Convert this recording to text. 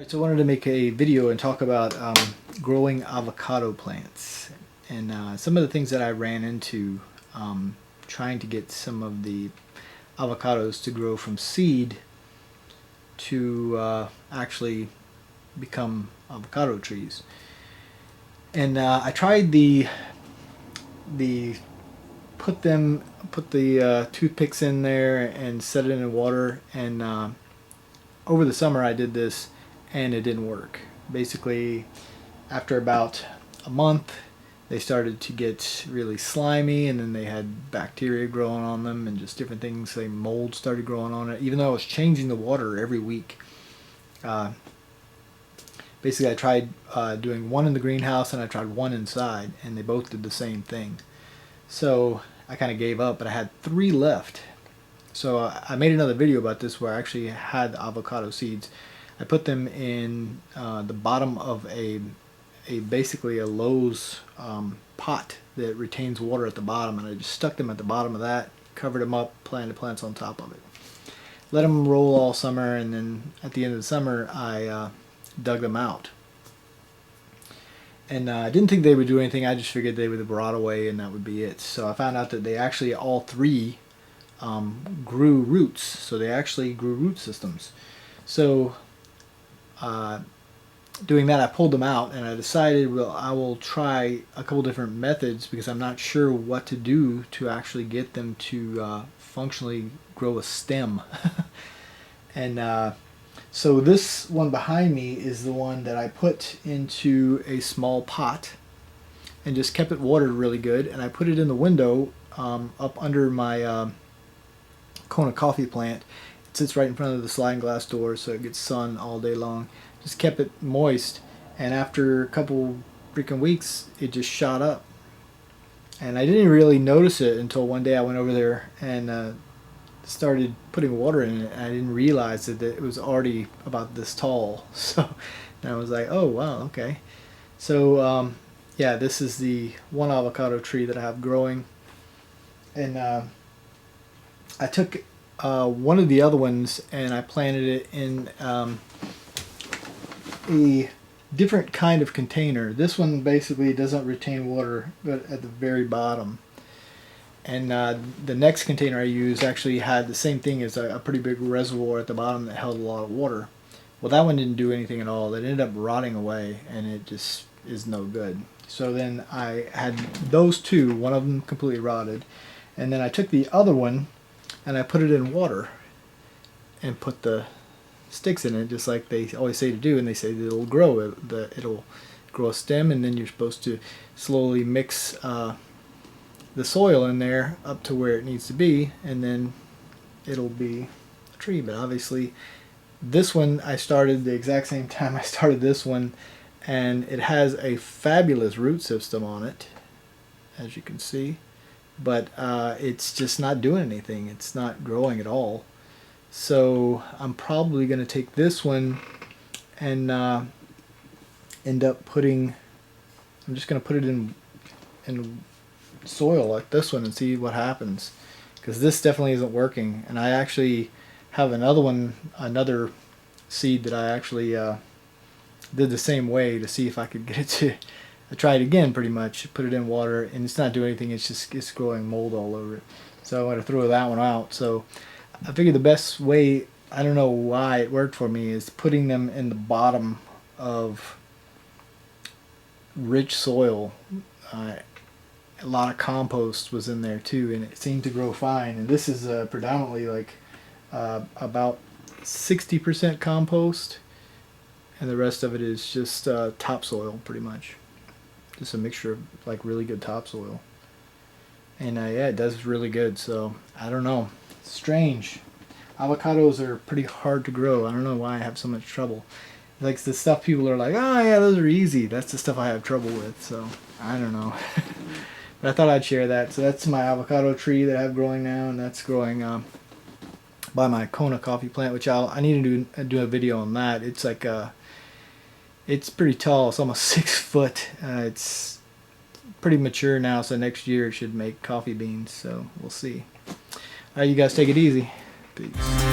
So I wanted to make a video and talk about growing avocado plants and some of the things that I ran into trying to get some of the avocados to grow from seed to actually become avocado trees. And I tried the put the toothpicks in there and set it in the water, and over the summer I did this and it didn't work. Basically, after about a month they started to get really slimy, and then they had bacteria growing on them and just different things. Like mold started growing on it, even though I was changing the water every week. Basically I tried doing one in the greenhouse and I tried one inside, and they both did the same thing. So I kind of gave up, but I had 3 left. So I made another video about this where I actually had avocado seeds. I put them in the bottom of basically a Lowe's pot that retains water at the bottom, and I just stuck them at the bottom of that, covered them up, planted plants on top of it. Let them roll all summer, and then at the end of the summer I dug them out. And I didn't think they would do anything. I just figured they would rot away and that would be it. So I found out that they actually, all 3 grew roots. So they actually grew root systems. So doing that, I pulled them out and I decided, well, I will try a couple different methods because I'm not sure what to do to actually get them to functionally grow a stem. And so this one behind me is the one that I put into a small pot and just kept it watered really good, and I put it in the window up under my Kona coffee plant. It sits right in front of the sliding glass door, so it gets sun all day long. Just kept it moist, and after a couple freaking weeks it just shot up, and I didn't really notice it until one day I went over there and started putting water in it, and I didn't realize that it was already about this tall. So and I was like, oh wow, okay. So yeah, this is the one avocado tree that I have growing, and I took one of the other ones and I planted it in a different kind of container. This one basically doesn't retain water, but at the very bottom. And the next container I used actually had the same thing as a pretty big reservoir at the bottom that held a lot of water. Well, that one didn't do anything at all. It ended up rotting away, and it just is no good. So then I had those 2, one of them completely rotted, and then I took the other one and I put it in water and put the sticks in it, just like they always say to do, and they say that it'll grow. It'll grow a stem, and then you're supposed to slowly mix the soil in there up to where it needs to be, and then it'll be a tree. But obviously this one I started the exact same time I started this one, and it has a fabulous root system on it, as you can see, but it's just not doing anything. It's not growing at all. So I'm probably going to take this one and end up putting, I'm just going to put it in soil like this one and see what happens, because this definitely isn't working. And I actually have another seed that I actually did the same way to see if I could get it to, I tried again pretty much, put it in water, and it's not doing anything. It's growing mold all over it. So I want to throw that one out. So I figured the best way, I don't know why it worked for me, is putting them in the bottom of rich soil. A lot of compost was in there too, and it seemed to grow fine. And this is predominantly like about 60% compost, and the rest of it is just topsoil, pretty much. Just a mixture of like really good topsoil. And yeah, it does really good. So I don't know. Strange. Avocados are pretty hard to grow. I don't know why I have so much trouble. Like the stuff people are like, oh yeah, those are easy. That's the stuff I have trouble with. So I don't know. But I thought I'd share that. So that's my avocado tree that I have growing now, and that's growing by my Kona coffee plant, which I need to do a video on that. It's like it's pretty tall. It's almost 6 foot. It's pretty mature now, so next year it should make coffee beans. So we'll see. All right, you guys take it easy. Peace.